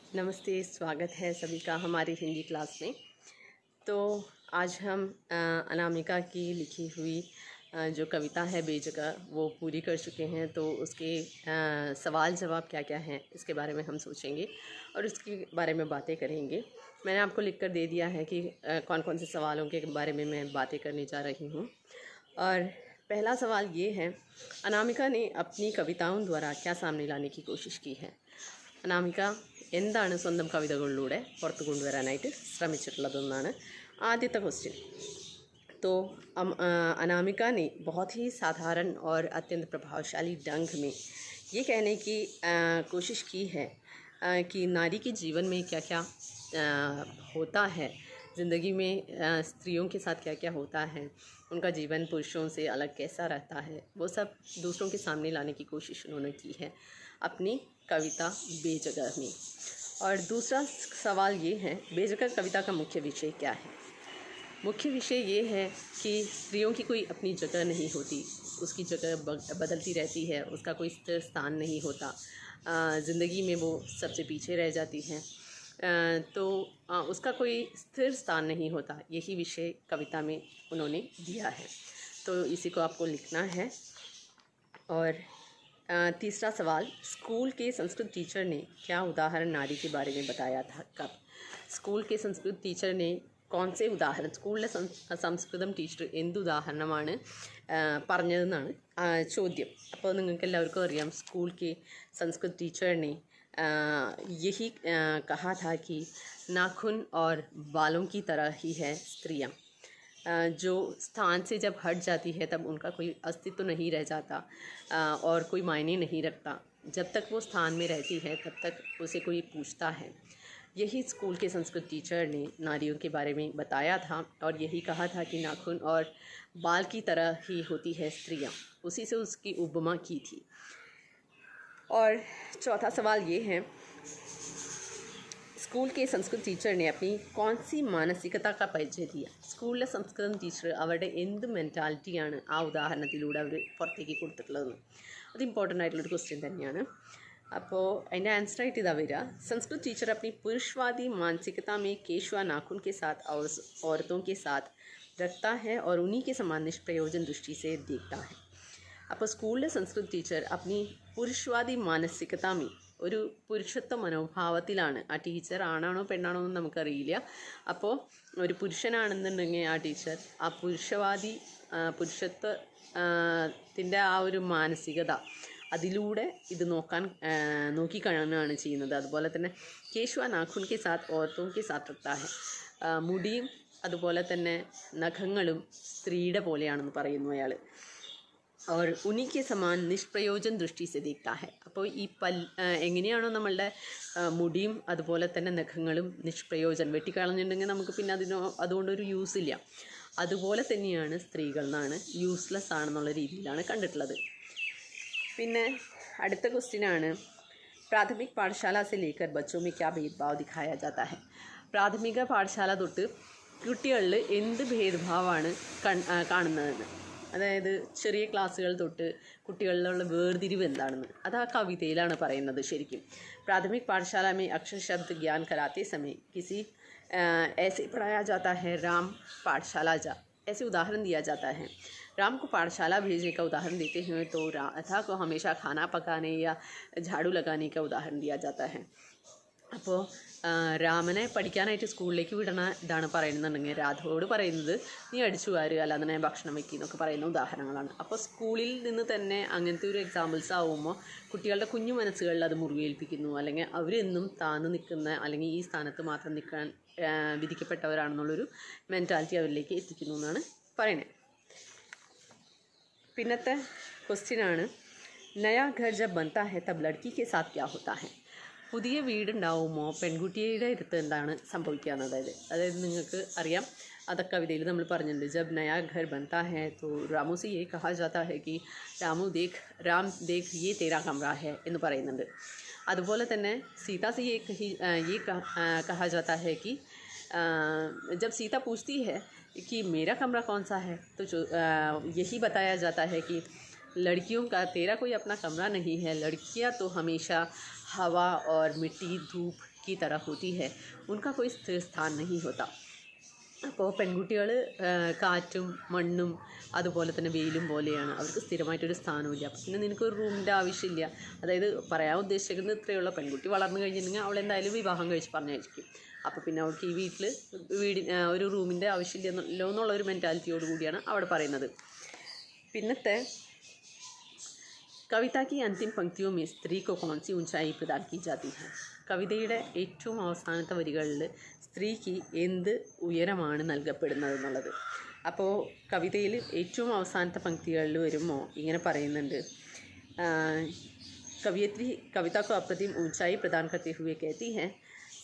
नमस्ते, स्वागत है सभी का हमारी हिंदी क्लास में। तो आज हम अनामिका की लिखी हुई जो कविता है बेजगह वो पूरी कर चुके हैं। तो उसके सवाल जवाब क्या क्या हैं इसके बारे में हम सोचेंगे और उसके बारे में बातें करेंगे। मैंने आपको लिख कर दे दिया है कि कौन कौन से सवालों के बारे में मैं बातें करने जा रही हूँ। और पहला सवाल ये है, अनामिका ने अपनी कविताओं द्वारा क्या सामने लाने की कोशिश की है? അനാമിക എന്താണ് സ്വന്തം കവിതകളിലൂടെ പുറത്തു കൊണ്ടുവരാനായിട്ട് ശ്രമിച്ചിട്ടുള്ളതെന്നാണ് ആദ്യത്തെ क्वेश्चन। तो अनामिका ने बहुत ही साधारण और अत्यंत प्रभावशाली ढंग में ये कहने की कोशिश की है कि नारी के जीवन में क्या क्या होता है, ज़िंदगी में स्त्रियों के साथ क्या क्या होता है, उनका जीवन पुरुषों से अलग कैसा रहता है, वो सब दूसरों के सामने लाने की कोशिश उन्होंने की है अपनी कविता बेजगह में। और दूसरा सवाल ये है, बेजगह कविता का मुख्य विषय क्या है? मुख्य विषय ये है कि स्त्रियों की कोई अपनी जगह नहीं होती, उसकी जगह बदलती रहती है, उसका कोई स्थिर स्थान नहीं होता, ज़िंदगी में वो सबसे पीछे रह जाती हैं। तो उसका कोई स्थिर स्थान नहीं होता, यही विषय कविता में उन्होंने दिया है। तो इसी को आपको लिखना है। और तीसरा सवाल, स्कूल के संस्कृत टीचर ने क्या उदाहरण नारी के बारे में बताया था? कब? സ്കൂൾ के संस्कृत टीचर ने कौन से उदाहरण, സ്കൂളിലെ സംസ്കൃതം ടീച്ചർ എന്ത് ഉദാഹരണമാണ് പറഞ്ഞതെന്നാണ് ചോദ്യം. അപ്പോൾ നിങ്ങൾക്ക് എല്ലാവർക്കും അറിയാം, स्कूल के संस्कृत टीचर ने यही कहा था कि नाखून और बालों की तरह ही है स्त्रियाँ, जो स्थान से जब हट जाती है तब उनका कोई अस्तित्व नहीं रह जाता और कोई मायने नहीं रखता। जब तक वो स्थान में रहती है तब तक उसे कोई पूछता है। यही स्कूल के संस्कृत टीचर ने नारियों के बारे में बताया था और यही कहा था कि नाखून और बाल की तरह ही होती है स्त्रियाँ, उसी से उसकी उपमा की थी। और चौथा सवाल ये है, സ്കൂൾ के संस्कृत टीचर ने अपनी कौन सी मानसिकता का परिचय दिया? സ്കൂളിലെ സംസ്കൃതം ടീച്ചർ അവരുടെ എന്ത് മെൻറ്റാലിറ്റിയാണ് ആ ഉദാഹരണത്തിലൂടെ അവർ പുറത്തേക്ക് കൊടുത്തിട്ടുള്ളത്? അത് ഇമ്പോർട്ടൻ്റ് ആയിട്ടുള്ളൊരു ക്വസ്റ്റ്യൻ തന്നെയാണ്. അപ്പോൾ അതിൻ്റെ ആൻസറായിട്ട് ഇതാ വരിക, संस्कृत टीचर अपनी पुरुषवादी मानसिकता में केशवा नाखून के साथ और औरतों के साथ रखता है और उन्हीं के समान निष्प्रयोजन दृष्टि से देखता है. അപ്പോൾ സ്കൂളിലെ സംസ്കൃത് ടീച്ചർ अपनी പുരുഷവാദി മാനസികതാമി, ഒരു പുരുഷത്വ മനോഭാവത്തിലാണ്. ആ ടീച്ചർ ആണാണോ പെണ്ണാണോ എന്ന് നമുക്കറിയില്ല. അപ്പോൾ ഒരു പുരുഷനാണെന്നുണ്ടെങ്കിൽ ആ ടീച്ചർ ആ പുരുഷത്വത്തിൻ്റെ ആ ഒരു മാനസികത അതിലൂടെ ഇത് നോക്കിക്കാണുകയാണ് ചെയ്യുന്നത്. അതുപോലെ തന്നെ കേശവ നാഖൂൻ കെ സാത്ത് ഓർത്തോ കെ സാത്ത് റഖ്താ ഹെ, മുടിയും അതുപോലെ തന്നെ നഖങ്ങളും സ്ത്രീയുടെ പോലെയാണെന്ന് പറയുന്നു അയാൾ. और उन्हीं के समान निष्प्रयोजन दृष्टि से देखता है. അപ്പോൾ ഈ എങ്ങനെയാണോ നമ്മളുടെ മുടിയും അതുപോലെ തന്നെ നഖങ്ങളും നിഷ്പ്രയോജനം, വെട്ടിക്കളഞ്ഞിട്ടുണ്ടെങ്കിൽ നമുക്ക് പിന്നെ അതുകൊണ്ടൊരു യൂസ് ഇല്ല, അതുപോലെ തന്നെയാണ് സ്ത്രീകൾ എന്നാണ്, യൂസ്ലെസ് ആണെന്നുള്ള രീതിയിലാണ് കണ്ടിട്ടുള്ളത്. പിന്നെ അടുത്ത ക്വസ്റ്റ്യനാണ്, പ്രാഥമിക് പാഠശാല से लेकर बच्चों में क्या भेदभाव दिखाया जाता है? പ്രാഥമിക പാഠശാല തൊട്ട് കുട്ടികളിൽ എന്ത് ഭേദഭാവമാണ് കാണുന്നതെന്ന്, അതായത് ചെറിയ ക്ലാസ്സുകൾ തൊട്ട് കുട്ടികളിലുള്ള വേർതിരിവ് എന്താണെന്ന് അത് ആ കവിതയിലാണ് പറയുന്നത്. ശരിക്കും प्राथमिक पाठशाला में अक्षर शब्द ज्ञान कराते समय किसी ऐसे पढ़ाया जाता है, राम पाठशाला जा, ऐसे उदाहरण दिया जाता है. राम को पाठशाला भेजने का उदाहरण देते हैं तो राधा को हमेशा खाना पकाने या झाड़ू लगाने का उदाहरण दिया जाता है. അപ്പോൾ രാമനെ പഠിക്കാനായിട്ട് സ്കൂളിലേക്ക് വിടണ ഇതാണ് പറയുന്നുണ്ടെങ്കിൽ രാധയോട് പറയുന്നത് നീ അടിച്ചു വാരുക, അല്ലാതെ തന്നെ ഭക്ഷണം വയ്ക്കുക എന്നൊക്കെ പറയുന്ന ഉദാഹരണങ്ങളാണ്. അപ്പോൾ സ്കൂളിൽ നിന്ന് തന്നെ അങ്ങനത്തെ ഒരു എക്സാമ്പിൾസ് ആവുമ്പോൾ കുട്ടികളുടെ കുഞ്ഞു മനസ്സുകളിൽ അത് മുറിവേൽപ്പിക്കുന്നു, അല്ലെങ്കിൽ അവരെന്നും താന്ന് നിൽക്കുന്ന അല്ലെങ്കിൽ ഈ സ്ഥാനത്ത് മാത്രം നിൽക്കാൻ വിധിക്കപ്പെട്ടവരാണെന്നുള്ളൊരു മെൻറ്റാലിറ്റി അവരിലേക്ക് എത്തിക്കുന്നു എന്നാണ് പറയുന്നത്. പിന്നത്തെ ക്വസ്റ്റ്യനാണ്, നയാ ഘർ ജബ് ബൻതാ ഹെ തബ് ലഡ്കി കെ സാത്ത് ക്യാ ഹോത്താ ഹെ? പുതിയ വീടുണ്ടാവുമ്പോൾ പെൺകുട്ടിയുടെ അടുത്ത് എന്താണ് സംഭവിക്കുക എന്നത്. അതായത് നിങ്ങൾക്ക് അറിയാം, അതൊക്കെ കവിതയിൽ നമ്മൾ പറഞ്ഞിട്ടുണ്ട്. ജബ് നയാ ഘർ ബൻതാ ഹെ തോ രാമു സെ യേ കഹാ ജാതാ ഹെ കി രാം ദേഖ് യേ തേരാ കമറ ഹെ എന്ന് പറയുന്നുണ്ട്. അതുപോലെ തന്നെ സീതാ സെ യേ കഹാ ജാതാ ഹെ കി जब सीता पूछती है कि मेरा कमरा कौन सा है, तो जो यही बताया जाता है कि लड़कियों का तेरा कोई अपना कमरा नहीं है, लड़कियां तो हमेशा हवा और मिट्टी धूप की तरह होती है, उनका कोई स्थिर स्थान नहीं होता. അപ്പോൾ പെൺകുട്ടികൾ കാറ്റും മണ്ണും അതുപോലെ തന്നെ വെയിലും പോലെയാണ്, അവർക്ക് സ്ഥിരമായിട്ടൊരു സ്ഥാനമില്ല. അപ്പം പിന്നെ നിനക്കൊരു റൂമിൻ്റെ ആവശ്യമില്ല. അതായത് പറയാൻ ഉദ്ദേശിക്കുന്നത് ഇത്രയുള്ള പെൺകുട്ടി വളർന്നു കഴിഞ്ഞിട്ടുണ്ടെങ്കിൽ അവളെന്തായാലും വിവാഹം കഴിച്ച് പറഞ്ഞയച്ചിരിക്കും. അപ്പോൾ പിന്നെ അവൾക്ക് ഈ വീട്ടിൽ ഒരു റൂമിൻ്റെ ആവശ്യമില്ലല്ലോ എന്നുള്ളൊരു മെൻറ്റാലിറ്റിയോട് കൂടിയാണ് അവിടെ പറയുന്നത്. പിന്നത്തെ कविता की अंतिम पंक्तियों में स्त्री को कौन सी ऊंचाई प्रदान की जाती है? കവിതയുടെ ഏറ്റവും അവസാനത്തെ വരികളിൽ സ്ത്രീക്ക് എന്ത് ഉയരമാണ് നൽകപ്പെടുന്നതെന്നുള്ളത്. അപ്പോൾ കവിതയിൽ ഏറ്റവും അവസാനത്തെ പങ്ക്തികളിൽ വരുമ്പോൾ ഇങ്ങനെ പറയുന്നുണ്ട്, कवियत्री कविता को अप्रतिम ऊंचाई प्रदान करते हुए कहती है,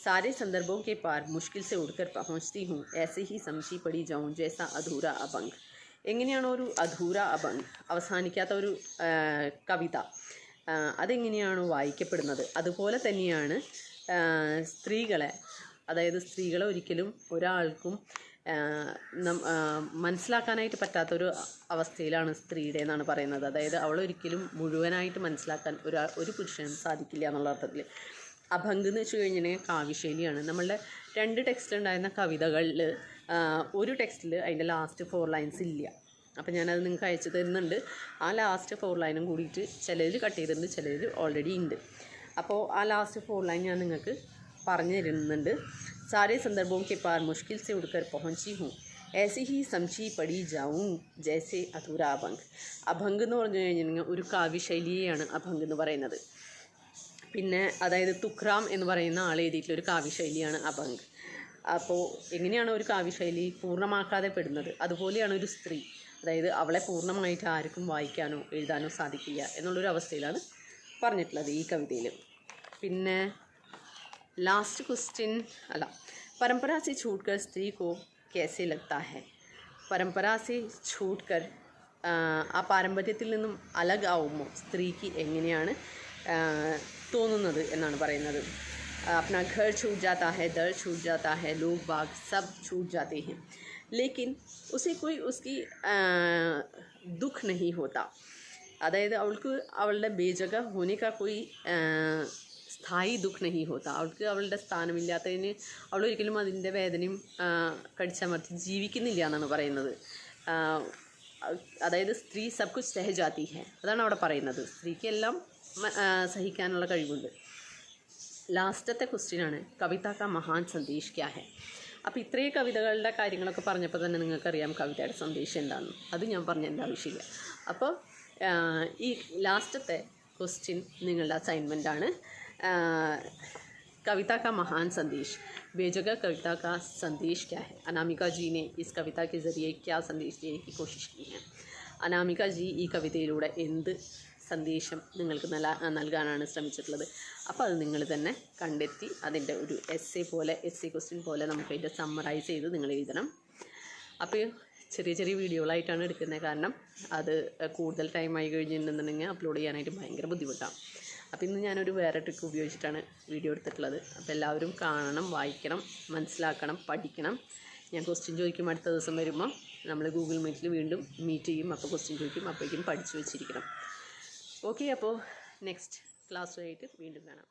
सारे संदर्भों के पार मुश्किल से उड़कर पहुंचती हूँ, ऐसे ही समझी पड़ी जाऊँ जैसा अधूरा अभंग. എങ്ങനെയാണോ ഒരു അധൂര അഭംഗ്, അവസാനിക്കാത്ത ഒരു കവിത, അതെങ്ങനെയാണോ വായിക്കപ്പെടുന്നത് അതുപോലെ തന്നെയാണ് സ്ത്രീകളെ, അതായത് സ്ത്രീകളെ ഒരിക്കലും ഒരാൾക്കും മനസ്സിലാക്കാനായിട്ട് പറ്റാത്തൊരു അവസ്ഥയിലാണ് സ്ത്രീയുടെ എന്നാണ് പറയുന്നത്. അതായത് അവളൊരിക്കലും മുഴുവനായിട്ട് മനസ്സിലാക്കാൻ ഒരു പുരുഷനും സാധിക്കില്ല എന്നുള്ള അർത്ഥത്തിൽ. അഭംഗ് എന്ന് വെച്ച് കഴിഞ്ഞിട്ടുണ്ടെങ്കിൽ കാവ്യശൈലിയാണ്. നമ്മളുടെ 2 ടെക്സ്റ്റിലുണ്ടായിരുന്ന കവിതകളിൽ ഒരു ടെക്സ്റ്റിൽ അതിൻ്റെ ലാസ്റ്റ് 4 ലൈൻസ് ഇല്ല. അപ്പോൾ ഞാനത് നിങ്ങൾക്ക് അയച്ചു തരുന്നുണ്ട്. ആ ലാസ്റ്റ് 4 ലൈനും കൂടിയിട്ട് ചിലതിൽ കട്ട് ചെയ്തിട്ടുണ്ട്, ചിലതിൽ ഓൾറെഡി ഉണ്ട്. അപ്പോൾ ആ ലാസ്റ്റ് 4 ലൈൻ ഞാൻ നിങ്ങൾക്ക് പറഞ്ഞു തരുന്നുണ്ട്. സാരേ സന്ദർഭവും കെ പാർ മുഷ്കിൽ സെ ഉടുക്കർ പहुंची हूँ, ऐसे ही समझी पड़ी जाऊँ जैसे अधूरा अभंग. അഭംഗ് എന്ന് പറഞ്ഞു കഴിഞ്ഞിട്ടുണ്ടെങ്കിൽ ഒരു കാവ്യശൈലിയെയാണ് അഭംഗ് എന്ന് പറയുന്നത്. പിന്നെ അതായത് തുക്രാം എന്ന് പറയുന്ന ആൾ എഴുതിയിട്ടുള്ളൊരു കാവ്യശൈലിയാണ് അഭംഗ്. അപ്പോൾ എങ്ങനെയാണ് ഒരു കാവ്യശൈലി പൂർണ്ണമാക്കാതെ പെടുന്നത്, അതുപോലെയാണ് ഒരു സ്ത്രീ. അതായത് അവളെ പൂർണ്ണമായിട്ട് ആർക്കും വായിക്കാനോ എഴുതാനോ സാധിക്കില്ല എന്നുള്ളൊരു അവസ്ഥയിലാണ് പറഞ്ഞിട്ടുള്ളത് ഈ കവിതയിൽ. പിന്നെ ലാസ്റ്റ് ക്വസ്റ്റ്യൻ അല്ല, परंपरा से छूटकर स्त्री को कैसे लगता है? परंपरा से छूटकर ആ പാരമ്പര്യത്തിൽ നിന്നും അലഗാവുമ്പോൾ സ്ത്രീക്ക് എങ്ങനെയാണ് തോന്നുന്നത് എന്നാണ് പറയുന്നത്. अपना घर छूट जाता है, दर छूट जाता है, लोग बाग सब छूट जाते हैं, लेकिन उसे कोई उसकी दुख नहीं होता. അതായത് അവൾക്ക് അവളുടെ ബേജക ഹോനെ കാ കോയി സ്ഥായി ദുഃഖ് നഹി ഹോത്ത. അവൾക്ക് അവളുടെ സ്ഥാനമില്ലാത്തതിന് അവളൊരിക്കലും അതിൻ്റെ വേദനയും കടിച്ചമർത്തി ജീവിക്കുന്നില്ല എന്നാണ് പറയുന്നത്. അതായത് സ്ത്രീ സബ് കുച്ച് സഹ ജാതി ഹെ, അതാണ് അവിടെ പറയുന്നത്. സ്ത്രീക്ക് എല്ലാം സഹിക്കാനുള്ള കഴിവുണ്ട്. ലാസ്റ്റത്തെ ക്വസ്റ്റ്യനാണ്, കവിത കാ മഹാൻ സന്ദേശ് ക്യാ ഹെ? അപ്പോൾ ഇത്രയും കവിതകളുടെ കാര്യങ്ങളൊക്കെ പറഞ്ഞപ്പോൾ തന്നെ നിങ്ങൾക്കറിയാം കവിതയുടെ സന്ദേശം എന്താണെന്ന്. അത് ഞാൻ പറഞ്ഞതിൻ്റെ ആവശ്യമില്ല. അപ്പോൾ ഈ ലാസ്റ്റത്തെ क्वेश्चन നിങ്ങളുടെ അസൈൻമെൻറ്റാണ്. कविता का महान संदेश, बेजगह कविता का संदेश क्या है? अनामिका जी ने इस कविता के ज़रिए क्या संदेश देने की कोशिश की है? അനാമിക ജി ഈ കവിതയിലൂടെ എന്ത് സന്ദേശം നിങ്ങൾക്ക് നൽകാനാണ് ശ്രമിച്ചിട്ടുള്ളത്? അപ്പോൾ അത് നിങ്ങൾ തന്നെ കണ്ടെത്തി അതിൻ്റെ ഒരു എസ്സേ ക്വസ്റ്റ്യൻ പോലെ നമുക്കതിൻ്റെ സമ്മറൈസ് ചെയ്ത് നിങ്ങൾ എഴുതണം. അപ്പോൾ ചെറിയ ചെറിയ വീഡിയോകളായിട്ടാണ് എടുക്കുന്നത്, കാരണം അത് കൂടുതൽ ടൈമായി കഴിഞ്ഞിട്ടുണ്ടെന്നുണ്ടെങ്കിൽ അപ്ലോഡ് ചെയ്യാനായിട്ട് ഭയങ്കര ബുദ്ധിമുട്ടാണ്. അപ്പോൾ ഇന്ന് ഞാനൊരു വേറെ ട്രിക്ക് ഉപയോഗിച്ചിട്ടാണ് വീഡിയോ എടുത്തിട്ടുള്ളത്. അപ്പോൾ എല്ലാവരും കാണണം, വായിക്കണം, മനസ്സിലാക്കണം, പഠിക്കണം. ഞാൻ ക്വസ്റ്റ്യൻ ചോദിക്കും അടുത്ത ദിവസം വരുമ്പോൾ നമ്മൾ ഗൂഗിൾ മീറ്റിൽ വീണ്ടും മീറ്റ് ചെയ്യും. അപ്പോൾ ക്വസ്റ്റ്യൻ ചോദിക്കും, അപ്പോഴേക്കും പഠിച്ചു വെച്ചിരിക്കണം. ഓക്കെ, അപ്പോൾ നെക്സ്റ്റ് ക്ലാസ്സുമായിട്ട് വീണ്ടും കാണാം.